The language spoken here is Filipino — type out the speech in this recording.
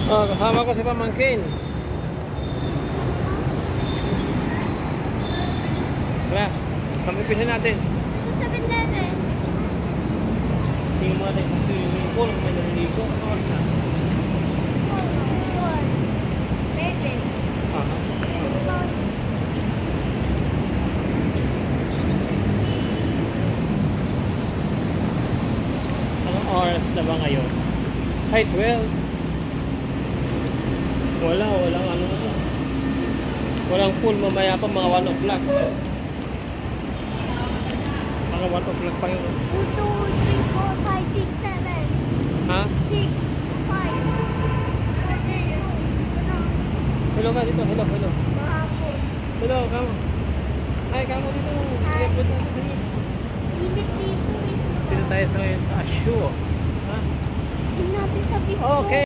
Oh, kasama ko si Pamangkin. Tara, pag-upisan natin. Ito sa Bindete. Tingin mo natin sa swimming pool kung may naliligo. Oras na. 4, 11. Aha. Anong oras na ba ngayon? Ay, 12. Walang ano na. Walang pool mamaya pa mga 1 o'clock. Mga 1 o'clock pa yun. 1, 2, 3, 4, 5, 6, 7. Ha? 6, 5. Hello ka dito. Hello. Mahapon. Hello, kamo. Ay, kamo dito. Hi. Sige. Init dito. Dito tayo sa ngayon sa Asyo. Ha? Sin natin sa fish Okay.